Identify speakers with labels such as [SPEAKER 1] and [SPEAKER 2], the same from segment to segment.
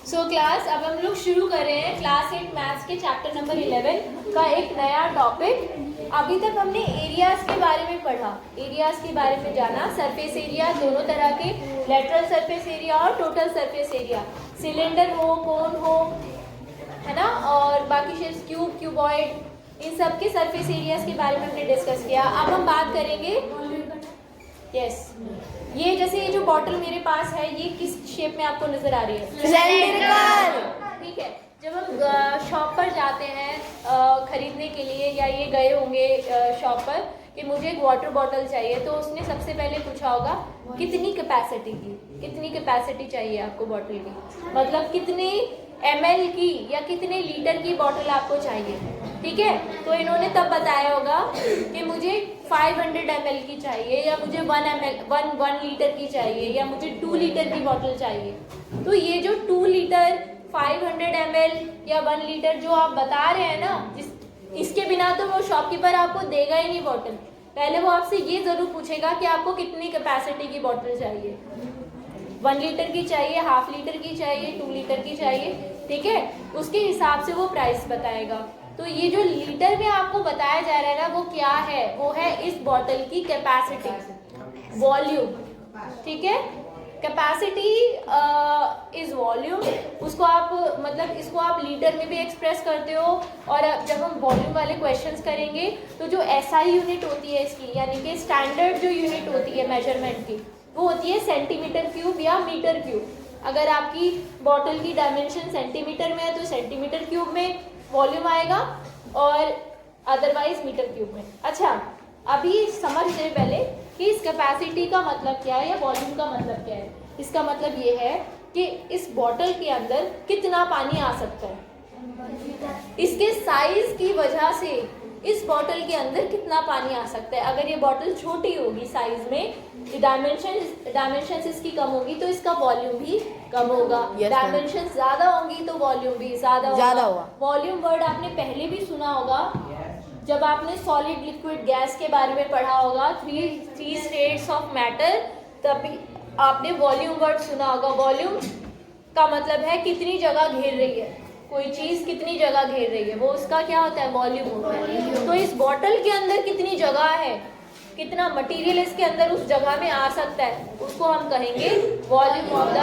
[SPEAKER 1] So class अब हम लोग शुरू कर रहे हैं क्लास 8 मैथ्स के चैप्टर नंबर 11 का एक नया टॉपिक। अभी तक हमने एरियाज के बारे में पढ़ा, एरियाज के बारे में जाना, सरफेस एरिया दोनों तरह के, लेटरल सरफेस एरिया और टोटल सरफेस एरिया, सिलेंडर हो, कोन हो, है ना, और बाकी शेप्स, क्यूब, क्यूबॉइड, इन सब के सरफेस एरियाज के बारे में हमने डिस्कस किया। अब हम बात करेंगे ये जैसे ये जो बॉटल मेरे पास है ये किस शेप में आपको नजर आ रही है? सिलेंड्रिकल। ठीक है, जब हम शॉप पर जाते हैं खरीदने के लिए, या ये गए होंगे शॉप पर कि मुझे एक वाटर बॉटल चाहिए, तो उसने सबसे पहले पूछा होगा कितनी कैपेसिटी की, कितनी कैपेसिटी चाहिए आपको बॉटल की, मतलब कितने ml की या कितने लीटर की बॉटल आपको चाहिए। ठीक है, तो इन्होंने तब बताया होगा कि मुझे 500 ml की चाहिए, या मुझे 1 लीटर की चाहिए, या मुझे 2 लीटर की बॉटल चाहिए। तो ये जो 2 लीटर, 500 ml या 1 लीटर जो आप बता रहे हैं ना, इसके बिना तो वो शॉपकीपर आपको देगा ही नहीं बॉटल। पहले वो आपसे ये जरूर पूछेगा कि आपको कितनी कैपेसिटी की बॉटल चाहिए, 1 लीटर की चाहिए, हाफ लीटर की चाहिए, 2 लीटर की चाहिए। ठीक है, उसके हिसाब से वो प्राइस बताएगा। तो ये जो लीटर में आपको बताया जा रहा है ना, वो क्या है? वो है इस बॉटल की कैपेसिटी, वॉल्यूम। ठीक है, कैपेसिटी इज वॉल्यूम। उसको आप मतलब इसको आप लीटर में भी एक्सप्रेस करते हो, और जब हम वॉल्यूम वाले क्वेश्चंस करेंगे तो जो एसआई यूनिट होती है इसकी, यानी कि स्टैंडर्ड जो यूनिट होती है मेजरमेंट की, वो होती है सेंटीमीटर क्यूब या मीटर क्यूब। अगर आपकी बॉटल की डायमेंशन सेंटीमीटर में है तो सेंटीमीटर क्यूब में वॉल्यूम आएगा, और अदरवाइज मीटर क्यूब में। अच्छा, अभी समझ लें पहले कि इस कैपेसिटी का मतलब क्या है या वॉल्यूम का मतलब क्या है। इसका मतलब ये है कि इस बॉटल के अंदर कितना पानी आ सकता है, इसके साइज की वजह से इस बॉटल के अंदर कितना पानी आ सकता है। अगर ये बॉटल छोटी होगी साइज में, डायमेंशन इसकी कम होगी, तो इसका वॉल्यूम भी कम होगा। डायमेंशन ज्यादा होंगी तो वॉल्यूम भी ज्यादा होगा। वॉल्यूम वर्ड आपने पहले भी सुना होगा जब आपने सॉलिड, लिक्विड, गैस के बारे में पढ़ा होगा, थ्री स्टेट्स ऑफ मैटर, तभी आपने वॉल्यूम वर्ड सुना होगा। वॉल्यूम का मतलब है कितनी जगह घेर रही है, कोई चीज कितनी जगह घेर रही है, वो उसका क्या होता है? वॉल्यूम होता है। तो इस बॉटल के अंदर कितनी जगह है, कितना मटेरियल इसके अंदर उस जगह में आ सकता है, उसको हम कहेंगे वॉल्यूम ऑफ द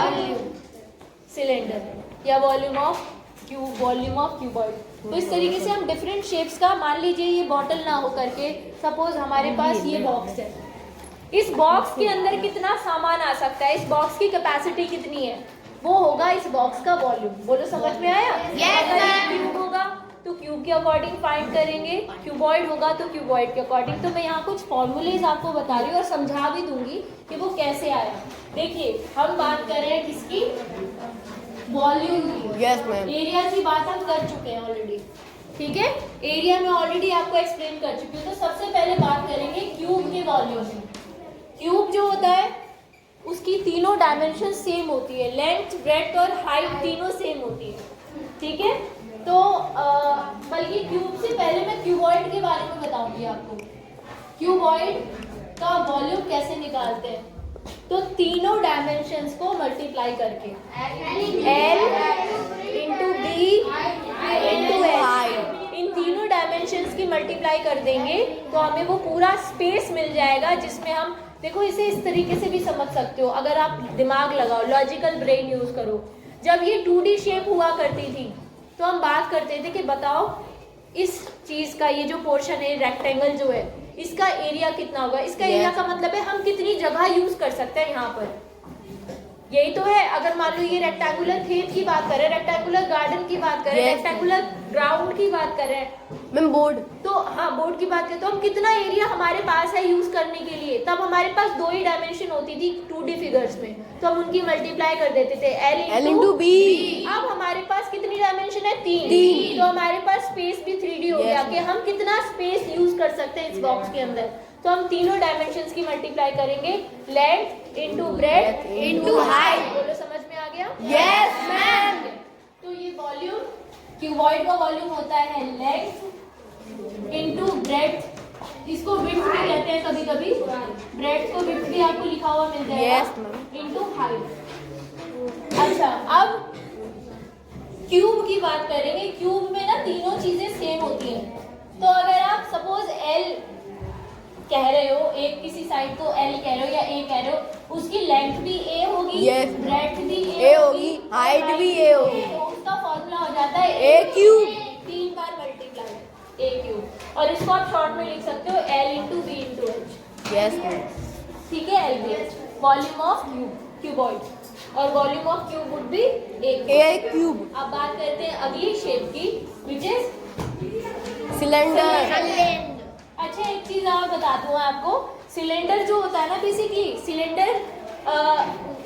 [SPEAKER 1] सिलेंडर या volume of cube, volume of cuboid. तो इस तरीके से हम डिफरेंट शेप्स का, मान लीजिए ये बॉटल ना हो करके सपोज हमारे पास ये बॉक्स है, इस बॉक्स के अंदर कितना सामान आ सकता है, इस बॉक्स की कैपेसिटी कितनी है, वो होगा इस बॉक्स का वॉल्यूम। बोलो, समझ में आया? अगर ये क्यूब होगा तो क्यूब के अकॉर्डिंग फाइंड करेंगे, क्यूबॉइड होगा तो क्यूबॉइड के अकॉर्डिंग। तो मैं यहाँ कुछ फॉर्मूलेज आपको बता रही हूँ और समझा भी दूंगी कि वो कैसे आया। देखिए, हम बात कर रहे हैं किसकी? वॉल्यूम की। Yes ma'am. एरिया की बात हम कर चुके हैं ऑलरेडी। ठीक है, एरिया में ऑलरेडी आपको एक्सप्लेन कर चुकी हूँ। तो सबसे पहले बात करेंगे क्यूब के वॉल्यूम की। क्यूब जो होता है उसकी तीनों डायमेंशन सेम होती है, लेंथ, ब्रेड्थ और हाइट तीनों सेम होती है। ठीक है, तो बल्कि क्यूब से पहले मैं क्यूबॉइड के बारे में बताऊंगी आपको। क्यूबॉइड का वॉल्यूम कैसे निकालते हैं? तो तीनों डायमेंशंस को मल्टीप्लाई करके, L into B into H, इन तीनों डायमेंशंस की मल्टीप्लाई कर देंगे तो हमें वो पूरा स्पेस मिल जाएगा, जिसमें हम, देखो इसे इस तरीके से भी समझ सकते हो अगर आप दिमाग लगाओ, लॉजिकल ब्रेन यूज करो। जब ये 2D शेप हुआ करती थी तो हम बात करते थे कि बताओ इस चीज का ये जो पोर्शन है, रेक्टेंगल जो है, इसका एरिया कितना होगा। इसका एरिया का मतलब है हम कितनी जगह यूज कर सकते हैं यहाँ पर, यही तो है। अगर मान लो ये रेक्टेंगुलर खेत की बात करें, रेक्टेंगुलर गार्डन की बात करें, रेक्टेंगुलर ग्राउंड की बात करें, मैम बोर्ड, तो हाँ बोर्ड की बात करें तो हम कितना एरिया हमारे पास है यूज करने के लिए। तब हमारे पास 2 ही डायमेंशन होती थी 2D फिगर्स में, तो हम उनकी मल्टीप्लाई कर देते थे, L इंटू B। अब हमारे पास कितनी डायमेंशन है? 3, तो हमारे पास स्पेस भी 3D हो गया कि हम कितना स्पेस यूज कर सकते हैं इस बॉक्स के अंदर। तो हम तीनों डायमेंशंस की मल्टीप्लाई करेंगे, length into breadth into height. बोलो, समझ में आ गया? Yes ma'am. तो ये वॉल्यूम, क्यूबॉइड का वॉल्यूम होता है लेंथ इंटू ब्रेड्थ, इसको विड्थ भी कहते हैं कभी कभी, ब्रेड्थ को विड्थ भी आपको लिखा हुआ मिल जाएगा, इंटू हाइट। अच्छा, अब क्यूब की बात करेंगे। क्यूब में ना तीनों चीजें सेम होती हैं। तो अगर आप सपोज एल कह रहे हो, एक किसी साइड को एल कह रहे हो या ए कह रहे हो, उसकी लेंथ भी ए होगी, ब्रेड्थ भी ए होगी, हाइट भी ए होगी। तो उसका फॉर्मूला हो जाता है ए क्यूब, 3 बार मल्टीप्लाई ए क्यूब। और इसको आप शॉर्ट में लिख सकते हो L into B into H.
[SPEAKER 2] Yes,
[SPEAKER 1] ठीक है, L B H volume of cube, cuboid, और volume of cube would be A cube. अब बात करते हैं अगली शेप की, विच इज
[SPEAKER 2] सिलेंडर।
[SPEAKER 1] अच्छा, एक चीज और बताती हूँ आपको। सिलेंडर जो होता है ना, बेसिकली सिलेंडर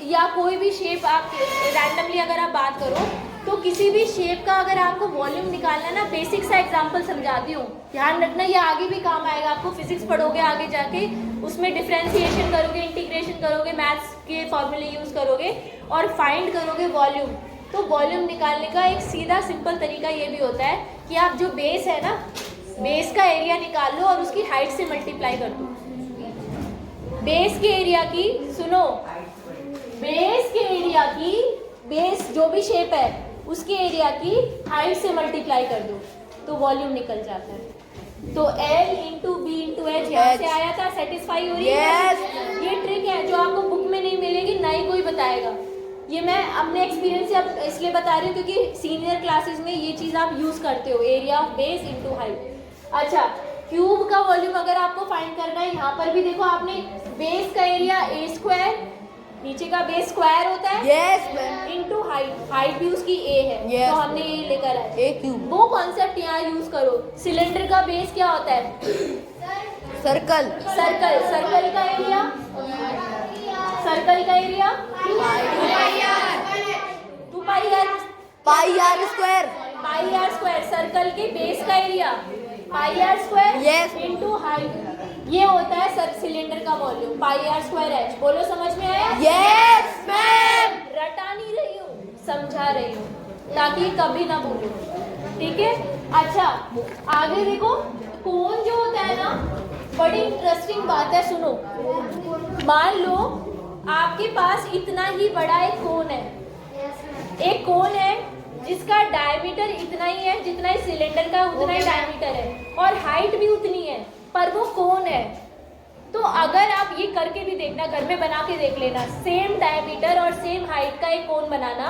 [SPEAKER 1] या कोई भी शेप, आप रैंडमली अगर आप बात करो तो किसी भी शेप का अगर आपको वॉल्यूम निकालना है ना, बेसिक सा एग्जांपल समझाती हूँ, ध्यान रखना, ये आगे भी काम आएगा आपको। फिजिक्स पढ़ोगे आगे जाके, उसमें डिफरेंशिएशन करोगे, इंटीग्रेशन करोगे, मैथ्स के फॉर्मूले यूज करोगे और फाइंड करोगे वॉल्यूम। तो वॉल्यूम निकालने का एक सीधा सिंपल तरीका ये भी होता है कि आप जो बेस है ना, बेस का एरिया निकाल लो और उसकी हाइट से मल्टीप्लाई कर दो। बेस के एरिया की, सुनो, बेस के एरिया की, बेस जो भी शेप है उसके एरिया की हाइट से मल्टीप्लाई कर दो तो वॉल्यूम निकल जाता है। तो L into B into H यहाँ से आया था, सेटिस्फाई हो रही है? ये ट्रिक है जो आपको बुक में नहीं मिलेगी, ना ही कोई बताएगा। ये मैं अपने एक्सपीरियंस से अब इसलिए बता रही हूँ क्योंकि सीनियर क्लासेस में ये चीज़ आप यूज़ करते हो, area of base into height. अच्छा, क्यूब का वॉल्यूम अगर आपको फाइंड करना है, यहाँ पर भी देखो आपने बेस का एरिया ए स्क्वायर, नीचे का बेस स्क्वायर होता है,
[SPEAKER 2] यस,
[SPEAKER 1] इनटू हाइट, हाइट भी उसकी ए है,
[SPEAKER 2] yes.
[SPEAKER 1] तो हमने ये लेकर आए
[SPEAKER 2] ए क्यूब।
[SPEAKER 1] वो कॉन्सेप्ट यहाँ यूज करो। सिलेंडर का बेस क्या होता है?
[SPEAKER 2] सर्कल।
[SPEAKER 1] सर्कल, सर्कल का एरिया, सर्कल का area 2
[SPEAKER 2] pi are square,
[SPEAKER 1] pi are square. Circle के बेस का area pi are square
[SPEAKER 2] Yes.
[SPEAKER 1] Into height, ये होता है सर सिलेंडर का volume, pi are square H. बोलो, समझ में आया?
[SPEAKER 2] Yes ma'am.
[SPEAKER 1] रटा नहीं रही हूँ, समझा रही हूँ ताकि कभी ना भूलो, ठीक है? अच्छा, आगे देखो, कोन जो होता है ना, बड़ी इंटरेस्टिंग बात है, सुनो। मान लो आपके पास इतना ही बड़ा एक कोन है, एक कोन है जिसका डायमीटर इतना ही है जितना इस सिलेंडर का उतना ही डायमीटर है और हाइट भी उतनी है, पर वो कोन है। तो अगर आप ये करके भी देखना, घर में बना के देख लेना, सेम डायमीटर और सेम हाइट का एक कोन बनाना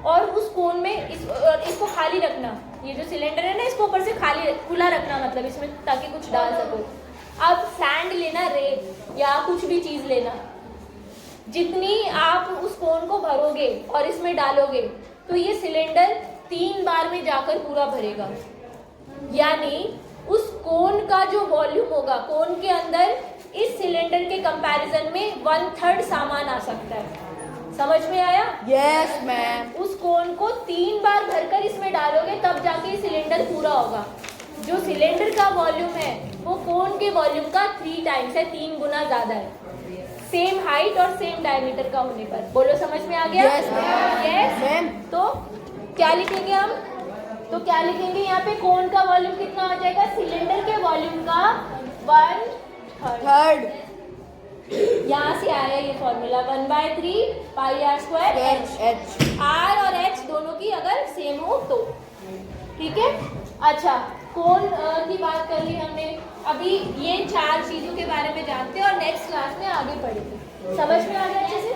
[SPEAKER 1] और उस कोन में इसको खाली रखना, ये जो सिलेंडर है ना, इसको ऊपर से खाली खुला रखना, मतलब इसमें ताकि कुछ डाल सको। अब सैंड लेना, रेत या कुछ भी चीज लेना, जितनी आप उस कोन को भरोगे और इसमें डालोगे तो ये सिलेंडर 3 बार में जाकर पूरा भरेगा। यानी उस कोन का जो वॉल्यूम होगा, कोन के अंदर इस सिलेंडर के कंपैरिजन में 1/3 सामान आ सकता है। समझ में आया?
[SPEAKER 2] Yes ma'am.
[SPEAKER 1] उस कोन को 3 बार भरकर इसमें डालोगे तब जाके सिलेंडर पूरा होगा। जो सिलेंडर का वॉल्यूम है वो कोन के वॉल्यूम का 3 टाइम्स है, 3 गुना ज्यादा है, सेम हाइट और सेम डायमीटर का होने पर। बोलो, समझ में आ गया?
[SPEAKER 2] Yes ma'am.
[SPEAKER 1] तो क्या लिखेंगे हम? तो क्या लिखेंगे यहाँ पे? कोन का वॉल्यूम कितना हो जाएगा? सिलेंडर के वॉल्यूम का 1/3। यहाँ से आया ये formula, 1/3 pi are square h. R और एच दोनों की अगर सेम हो तो, ठीक है? अच्छा, कोन की बात कर ली हमने, अभी ये 4 चीजों के बारे में जानते हैं और नेक्स्ट क्लास में आगे पढ़ेंगे। समझ में आ गया अच्छे से?